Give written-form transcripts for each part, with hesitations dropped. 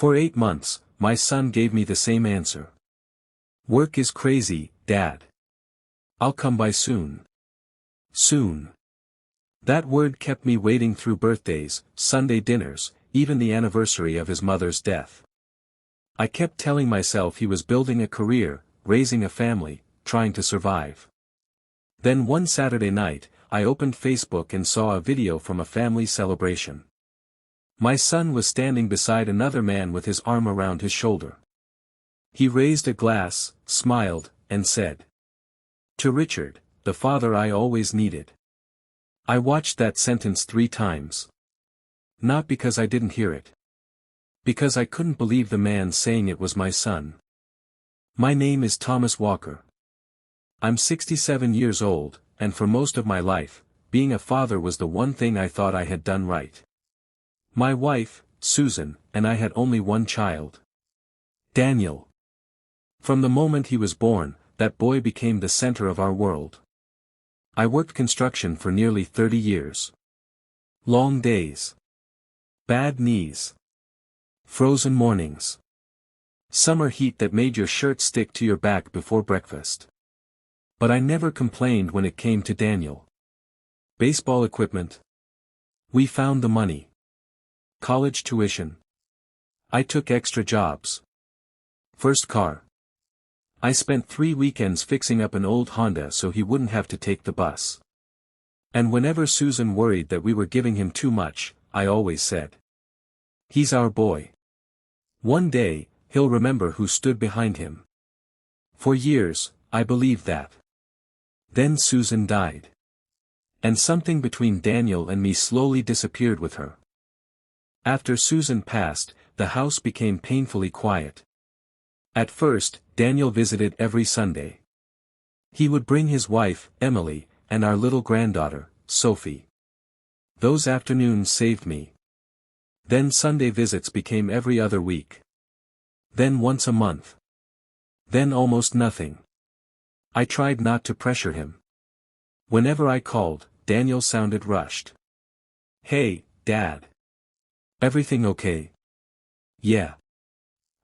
For 8 months, my son gave me the same answer. Work is crazy, Dad. I'll come by soon. Soon. That word kept me waiting through birthdays, Sunday dinners, even the anniversary of his mother's death. I kept telling myself he was building a career, raising a family, trying to survive. Then one Saturday night, I opened Facebook and saw a video from a family celebration. My son was standing beside another man with his arm around his shoulder. He raised a glass, smiled, and said, "To Richard, the father I always needed." I watched that sentence 3 times. Not because I didn't hear it. Because I couldn't believe the man saying it was my son. My name is Thomas Walker. I'm 67 years old, and for most of my life, being a father was the one thing I thought I had done right. My wife, Susan, and I had only one child. Daniel. From the moment he was born, that boy became the center of our world. I worked construction for nearly 30 years. Long days. Bad knees. Frozen mornings. Summer heat that made your shirt stick to your back before breakfast. But I never complained when it came to Daniel. Baseball equipment. We found the money. College tuition. I took extra jobs. First car. I spent 3 weekends fixing up an old Honda so he wouldn't have to take the bus. And whenever Susan worried that we were giving him too much, I always said, "He's our boy. One day, he'll remember who stood behind him." For years, I believed that. Then Susan died. And something between Daniel and me slowly disappeared with her. After Susan passed, the house became painfully quiet. At first, Daniel visited every Sunday. He would bring his wife, Emily, and our little granddaughter, Sophie. Those afternoons saved me. Then Sunday visits became every other week. Then once a month. Then almost nothing. I tried not to pressure him. Whenever I called, Daniel sounded rushed. "Hey, Dad. Everything okay?" "Yeah.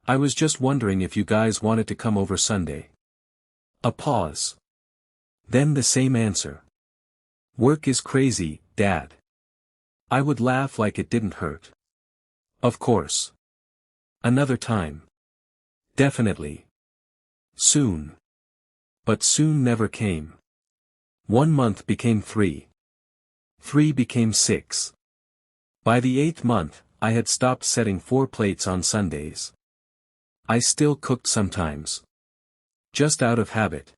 I was just wondering if you guys wanted to come over Sunday." A pause. Then the same answer. "Work is crazy, Dad." I would laugh like it didn't hurt. "Of course. Another time. Definitely. Soon." But soon never came. 1 month became 3. 3 became 6. By the 8th month, I had stopped setting 4 plates on Sundays. I still cooked sometimes. Just out of habit.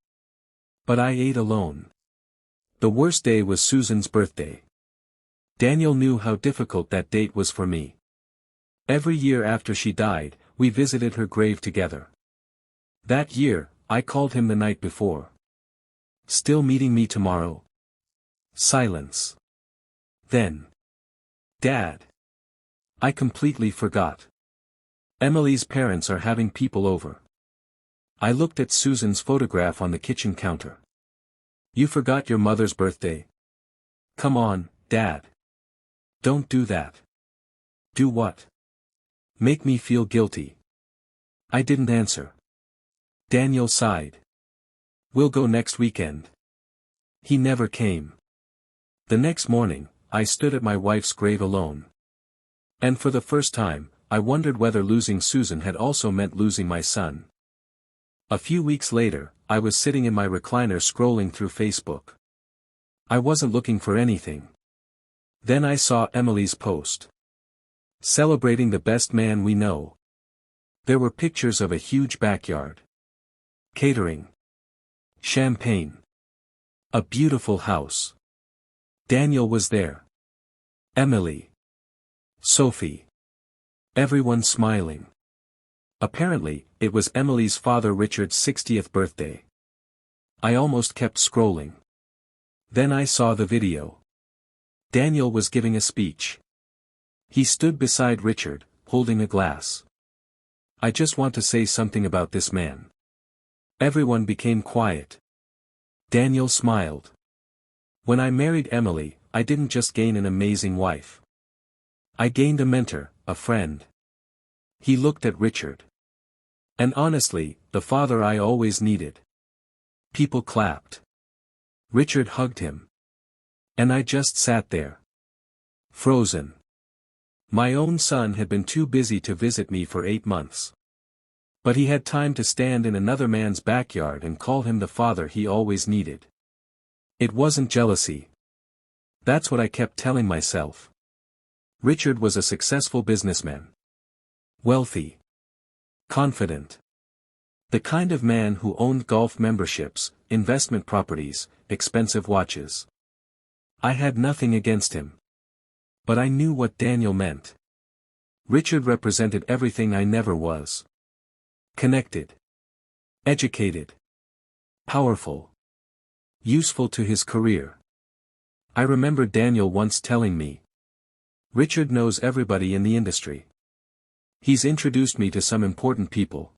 But I ate alone. The worst day was Susan's birthday. Daniel knew how difficult that date was for me. Every year after she died, we visited her grave together. That year, I called him the night before. "Still meeting me tomorrow?" Silence. Then. "Dad. I completely forgot. Emily's parents are having people over." I looked at Susan's photograph on the kitchen counter. "You forgot your mother's birthday? Come on, Dad. Don't do that." "Do what?" "Make me feel guilty." I didn't answer. Daniel sighed. "We'll go next weekend." He never came. The next morning, I stood at my wife's grave alone. And for the first time, I wondered whether losing Susan had also meant losing my son. A few weeks later, I was sitting in my recliner scrolling through Facebook. I wasn't looking for anything. Then I saw Emily's post. Celebrating the best man we know. There were pictures of a huge backyard. Catering. Champagne. A beautiful house. Daniel was there. Emily. Sophie. Everyone smiling. Apparently, it was Emily's father Richard's 60th birthday. I almost kept scrolling. Then I saw the video. Daniel was giving a speech. He stood beside Richard, holding a glass. "I just want to say something about this man." Everyone became quiet. Daniel smiled. "When I married Emily, I didn't just gain an amazing wife. I gained a mentor, a friend. He looked at Richard. And honestly, the father I always needed. People clapped. Richard hugged him. And I just sat there. Frozen. My own son had been too busy to visit me for 8 months. But he had time to stand in another man's backyard and call him the father he always needed. It wasn't jealousy. That's what I kept telling myself. Richard was a successful businessman. Wealthy. Confident. The kind of man who owned golf memberships, investment properties, expensive watches. I had nothing against him. But I knew what Daniel meant. Richard represented everything I never was. Connected. Educated. Powerful. Useful to his career. I remember Daniel once telling me. Richard knows everybody in the industry. He's introduced me to some important people.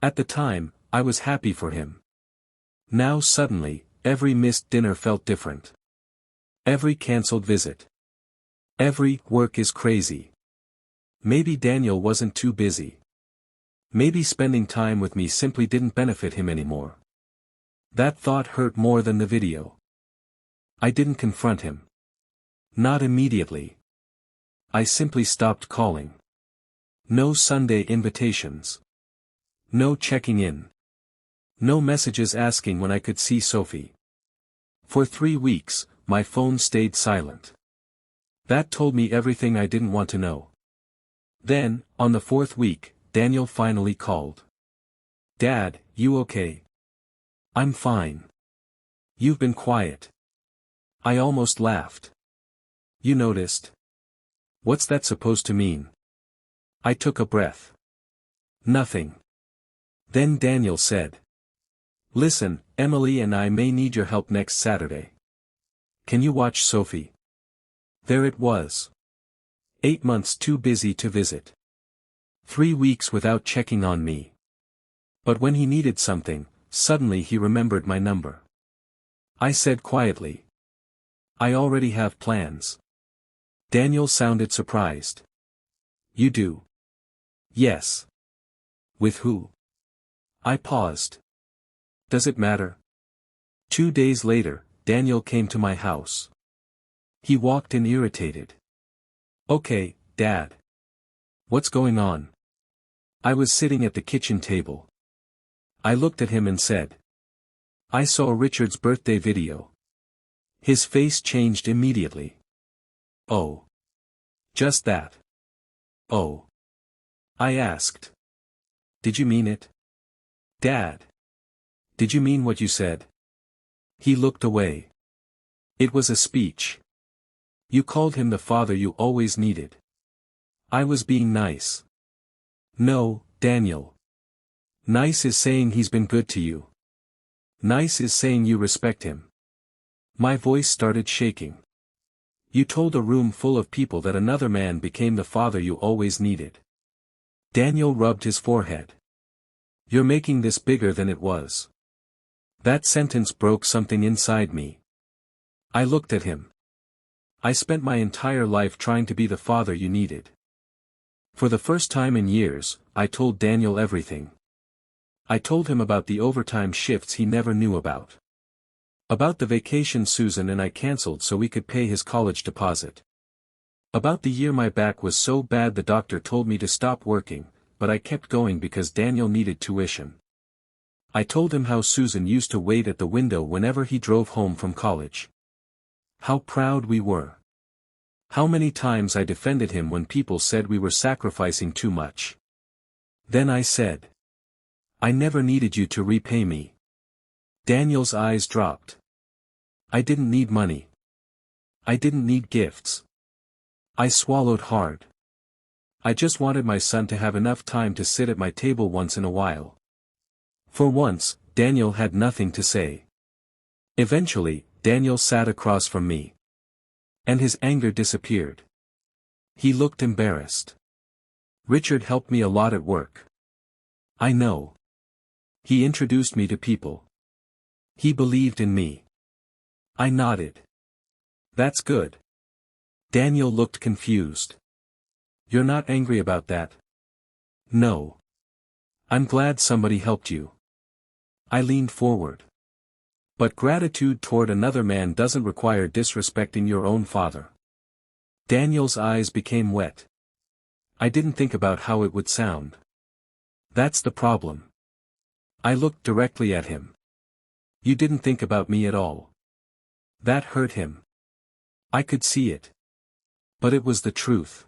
At the time, I was happy for him. Now suddenly, every missed dinner felt different. Every cancelled visit. Every work is crazy. Maybe Daniel wasn't too busy. Maybe spending time with me simply didn't benefit him anymore. That thought hurt more than the video. I didn't confront him. Not immediately. I simply stopped calling. No Sunday invitations. No checking in. No messages asking when I could see Sophie. For 3 weeks, my phone stayed silent. That told me everything I didn't want to know. Then, on the 4th week, Daniel finally called. "Dad, you okay?" "I'm fine. You've been quiet." I almost laughed. "You noticed?" "What's that supposed to mean?" I took a breath. "Nothing." Then Daniel said. "Listen, Emily and I may need your help next Saturday. Can you watch Sophie?" There it was. 8 months too busy to visit. 3 weeks without checking on me. But when he needed something, suddenly he remembered my number. I said quietly. "I already have plans." Daniel sounded surprised. "You do?" "Yes." "With who?" I paused. "Does it matter?" 2 days later, Daniel came to my house. He walked in irritated. "Okay, Dad. What's going on?" I was sitting at the kitchen table. I looked at him and said. "I saw Richard's birthday video." His face changed immediately. "Oh. Just that?" "Oh." I asked. "Did you mean it?" "Dad. Did you mean what you said?" He looked away. "It was a speech. You called him the father you always needed." I was being nice. "No, Daniel. Nice is saying he's been good to you. Nice is saying you respect him." My voice started shaking. "You told a room full of people that another man became the father you always needed." Daniel rubbed his forehead. "You're making this bigger than it was." That sentence broke something inside me. I looked at him. "I spent my entire life trying to be the father you needed." For the first time in years, I told Daniel everything. I told him about the overtime shifts he never knew about. About the vacation Susan and I canceled so we could pay his college deposit. About the year my back was so bad the doctor told me to stop working, but I kept going because Daniel needed tuition. I told him how Susan used to wait at the window whenever he drove home from college. How proud we were. How many times I defended him when people said we were sacrificing too much. Then I said. "I never needed you to repay me." Daniel's eyes dropped. I didn't need money. I didn't need gifts. I swallowed hard. I just wanted my son to have enough time to sit at my table once in a while. For once, Daniel had nothing to say. Eventually, Daniel sat across from me. And his anger disappeared. He looked embarrassed. "Richard helped me a lot at work." "I know. He introduced me to people. He believed in me." I nodded. "That's good." Daniel looked confused. "You're not angry about that?" No. I'm glad somebody helped you. I leaned forward. But gratitude toward another man doesn't require disrespecting your own father. Daniel's eyes became wet. I didn't think about how it would sound. That's the problem. I looked directly at him. You didn't think about me at all. That hurt him. I could see it. But it was the truth.